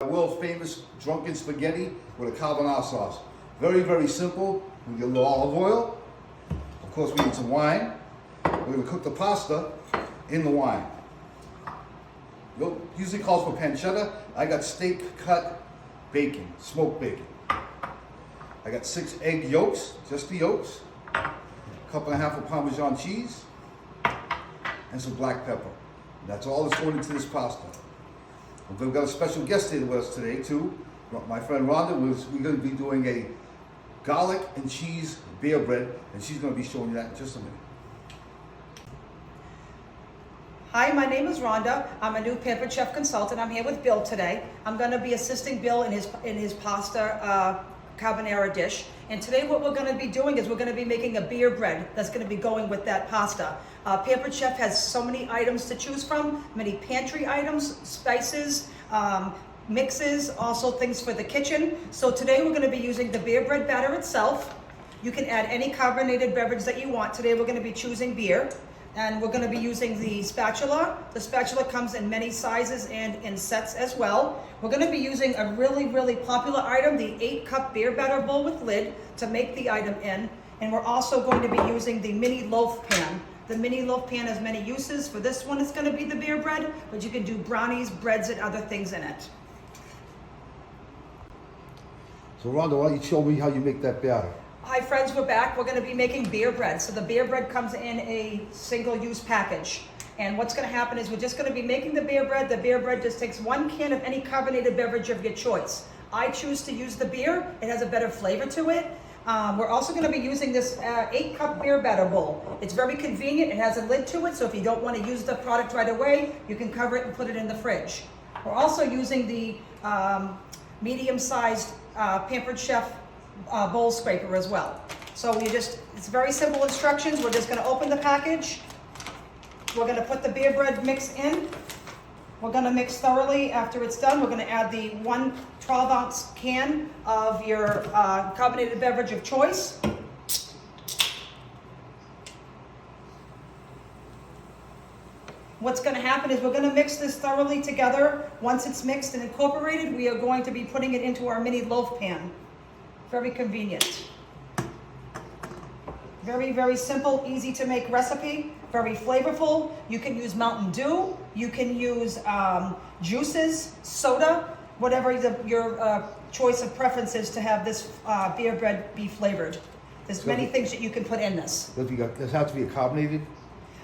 World famous drunken spaghetti with a carbonara sauce. Very, very simple. We get a little olive oil. Of course, we need some wine. We're going to cook the pasta in the wine. Usually calls for pancetta. I got steak cut bacon, smoked bacon. I got 6 egg yolks, just the yolks. A cup and a half of Parmesan cheese. And some black pepper. That's all that's going into this pasta. We've got a special guest here with us today too. My friend Rhonda. We're going to be doing a garlic and cheese beer bread, and she's going to be showing you that in just a minute. Hi, my name is Rhonda. I'm a new Pampered Chef consultant. I'm here with Bill today. I'm going to be assisting Bill in his pasta carbonara dish. And today what we're going to be doing is we're going to be making a beer bread that's going to be going with that pasta. Pampered Chef has so many items to choose from, many pantry items, spices, mixes, also things for the kitchen. So today we're going to be using the beer bread batter itself. You can add any carbonated beverage that you want. Today we're going to be choosing beer. And we're going to be using the spatula. The spatula comes in many sizes and in sets as well. We're going to be using a really, really popular item, the 8-cup beer batter bowl with lid to make the item in. And we're also going to be using the mini loaf pan. The mini loaf pan has many uses. For this one, it's going to be the beer bread, but you can do brownies, breads, and other things in it. So Rhonda, why don't you show me how you make that batter? Hi friends, we're back. We're going to be making beer bread. So the beer bread comes in a single-use package. And what's going to happen is we're just going to be making the beer bread. The beer bread just takes 1 can of any carbonated beverage of your choice. I choose to use the beer. It has a better flavor to it. We're also going to be using this 8-cup beer batter bowl. It's very convenient. It has a lid to it, so if you don't want to use the product right away, you can cover it and put it in the fridge. We're also using the medium-sized Pampered Chef bowl scraper as well. So it's very simple instructions. We're just going to open the package. We're going to put the beer bread mix in. We're going to mix thoroughly. After it's done, we're going to add the 1 12-ounce can of your carbonated beverage of choice. What's going to happen is we're going to mix this thoroughly together. Once it's mixed and incorporated, we are going to be putting it into our mini loaf pan. Very convenient. Very, very simple, easy to make recipe. Very flavorful. You can use Mountain Dew. You can use juices, soda, whatever your choice of preference is to have this beer bread be flavored. There's many things that you can put in this. Does it have to be carbonated?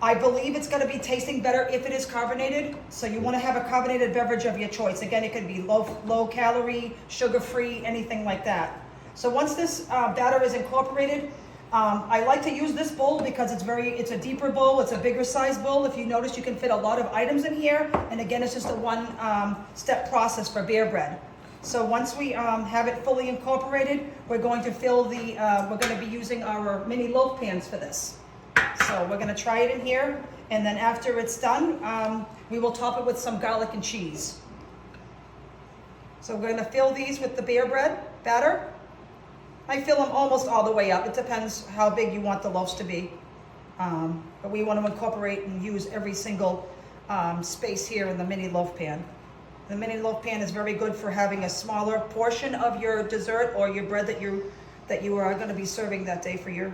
I believe it's going to be tasting better if it is carbonated. So you want to have a carbonated beverage of your choice. Again, it could be low calorie, sugar-free, anything like that. So once this batter is incorporated, I like to use this bowl because it's a deeper bowl, it's a bigger size bowl. If you notice, you can fit a lot of items in here. And again, it's just a one-step process for beer bread. So once we have it fully incorporated, we're going to we're going to be using our mini loaf pans for this. So we're going to try it in here. And then after it's done, we will top it with some garlic and cheese. So we're going to fill these with the beer bread batter. I fill them almost all the way up. It depends how big you want the loaves to be. But we want to incorporate and use every single space here in the mini loaf pan. The mini loaf pan is very good for having a smaller portion of your dessert or your bread that you are going to be serving that day for your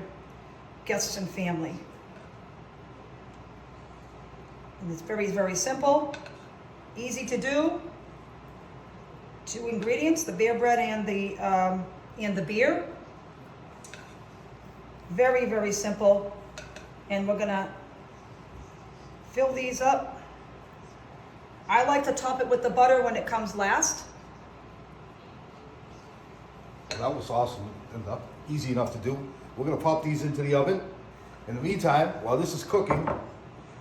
guests and family. And it's very, very simple, easy to do. 2 ingredients, the beer bread and the beer. Very, very simple. And we're gonna fill these up. I like to top it with the butter when it comes last. That was awesome. Easy enough to do. We're gonna pop these into the oven. In the meantime, while this is cooking,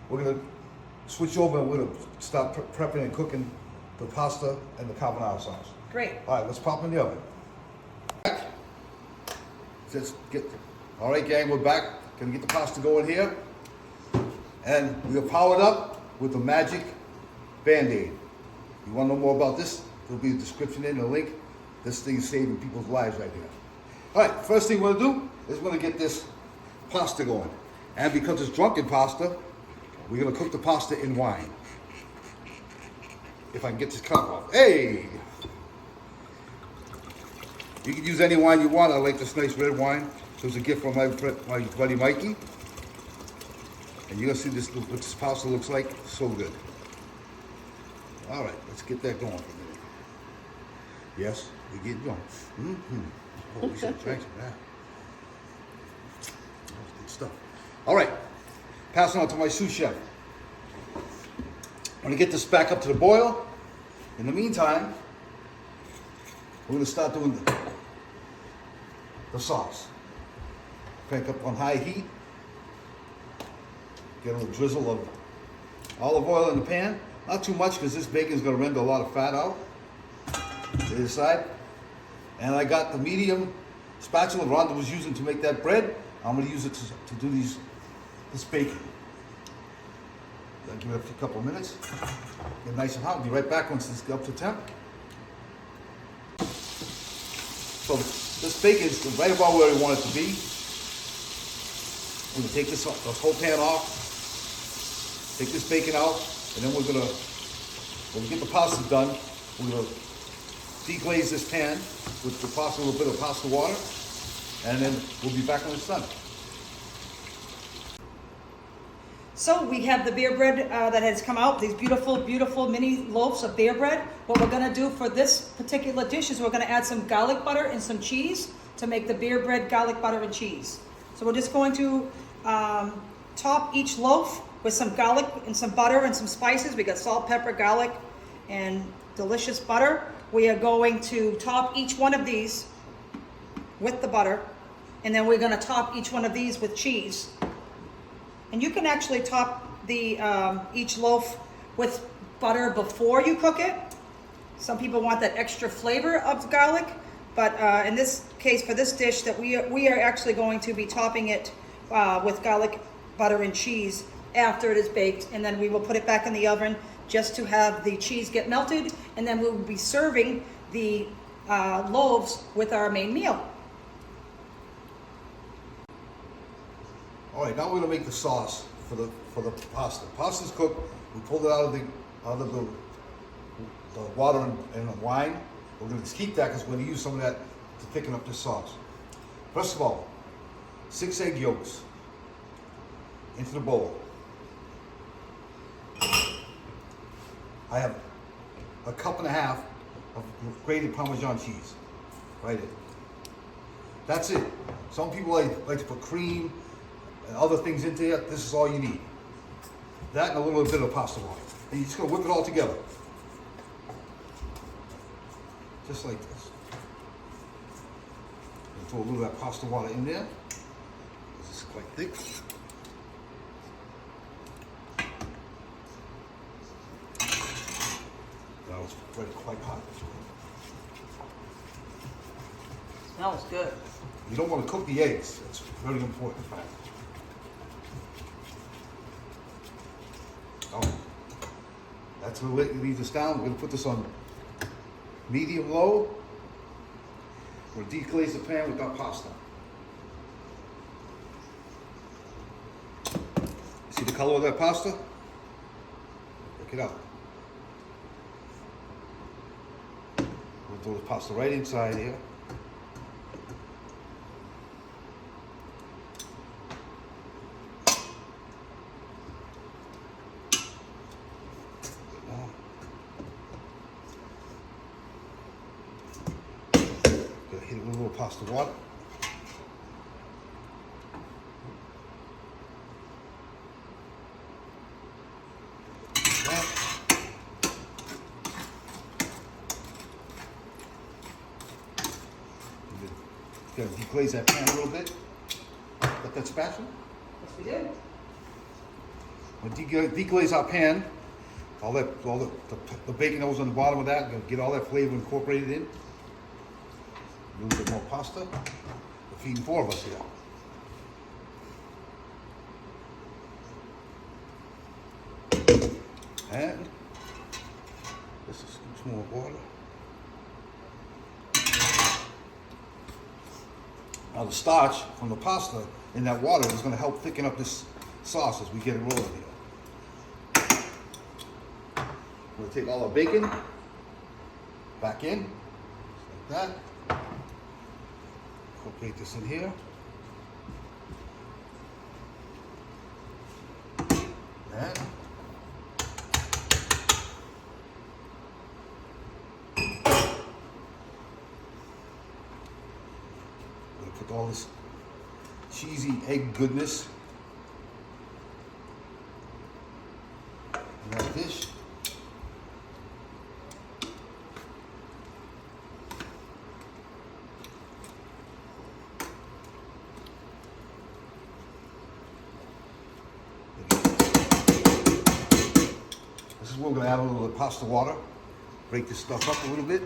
we're gonna switch over and we're gonna start prepping and cooking the pasta and the carbonara sauce. Great. All right, let's pop them in the oven. All right, gang, we're back. Gonna get the pasta going here. And we are powered up with the MAJIC BANDAID. You wanna know more about this? There'll be a description in the link. This thing is saving people's lives right here. All right, first thing we're gonna do is we're gonna get this pasta going. And because it's drunken pasta, we're gonna cook the pasta in wine. If I can get this cup off. Hey! You can use any wine you want. I like this nice red wine. It was a gift from my buddy Mikey. And you're gonna see this, what this pasta looks like. So good. All right, let's get that going for a minute. Yes, we get going. Oh, we should try some of that. That was good stuff. All right, passing on to my sous chef. I'm gonna get this back up to the boil. In the meantime, we're gonna start doing the sauce. Crank up on high heat. Get a little drizzle of olive oil in the pan. Not too much because this bacon is gonna render a lot of fat out. To the side. And I got the medium spatula Rhonda was using to make that bread. I'm gonna use it to do this bacon. I'll give it a couple of minutes. Get nice and hot. I'll be right back once this gets up to temp. So this bacon is right about where we want it to be. We're gonna take this whole pan off. Take this bacon out, and then when we get the pasta done, we're gonna deglaze this pan with the pasta, a little bit of pasta water, and then we'll be back when it's done. So we have the beer bread that has come out, these beautiful, beautiful mini loaves of beer bread. What we're gonna do for this particular dish is we're gonna add some garlic butter and some cheese to make the beer bread garlic butter and cheese. So we're just going to top each loaf with some garlic and some butter and some spices. We got salt, pepper, garlic, and delicious butter. We are going to top each one of these with the butter, and then we're gonna top each one of these with cheese. And you can actually top the each loaf with butter before you cook it. Some people want that extra flavor of garlic, but in this case, for this dish, that we are actually going to be topping it with garlic, butter, and cheese after it is baked, and then we will put it back in the oven just to have the cheese get melted, and then we will be serving the loaves with our main meal. All right, now we're gonna make the sauce for the pasta. Pasta's cooked. We pulled it out of the water and the wine. We're gonna just keep that because we're gonna use some of that to thicken up the sauce. First of all, 6 egg yolks into the bowl. I have a cup and a half of grated Parmesan cheese. Right in. That's it. Some people like to put cream and other things into it. This is all you need. That and a little bit of pasta water. And you're just gonna whip it all together. Just like this. And throw a little of that pasta water in there. This is quite thick. That was quite hot. Smells good. You don't want to cook the eggs. That's very important fact. Oh, that's what leads us down. We're going to put this on medium low. We're going to deglaze the pan with our pasta. See the color of that pasta? Look it up. We'll throw the pasta right inside here. Hit it with a little pasta water. Got to deglaze that pan a little bit. Got that spatula? Yes, we do. We'll deglaze our pan. All the bacon that was on the bottom of that, get all that flavor incorporated in. A little bit more pasta. We're feeding 4 of us here. And this is some more water. Now the starch from the pasta in that water is going to help thicken up this sauce as we get it rolling here. We're going to take all our bacon back in, just like that. Incorporate this in here. And we're gonna put all this cheesy egg goodness in that dish. This is where we're gonna add a little pasta water. Break this stuff up a little bit.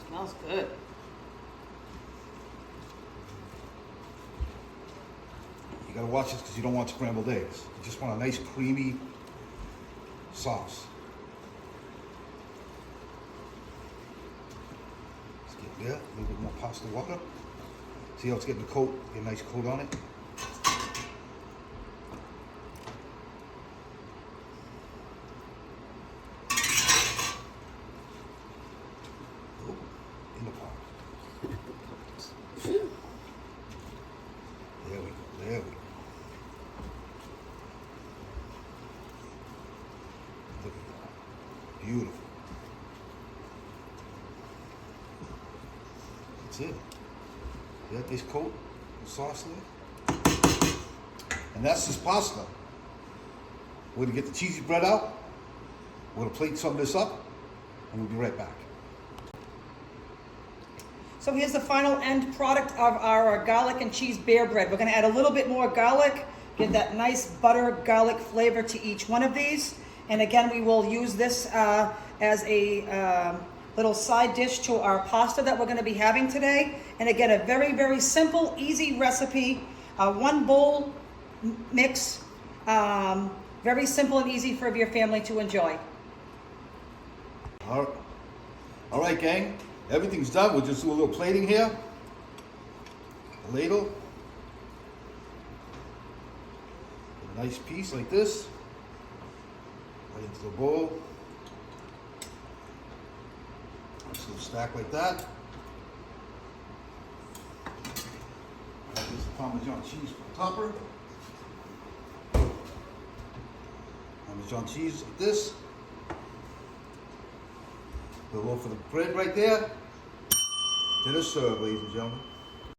Smells good. You gotta watch this because you don't want scrambled eggs. You just want a nice creamy sauce. Let's get there, a little bit more pasta water. See how it's getting a coat, get a nice coat on it. Oh, in the pot. There we go, there we go. Look at that. Beautiful. That's it. Yeah, this coat of sauce there. And that's this pasta. We're gonna get the cheesy bread out. We're gonna plate some of this up, and we'll be right back. So here's the final end product of our garlic and cheese bear bread. We're gonna add a little bit more garlic, give that nice butter garlic flavor to each one of these. And again, we will use this as a little side dish to our pasta that we're gonna be having today. And again, a very, very simple, easy recipe. One bowl mix, very simple and easy for your family to enjoy. All right, gang. Everything's done. We'll just do a little plating here. A ladle. A nice piece like this. Right into the bowl. Nice little stack like that. Here's the Parmesan cheese topper. Parmesan cheese like this. The loaf of the bread right there. Dinner served, ladies and gentlemen.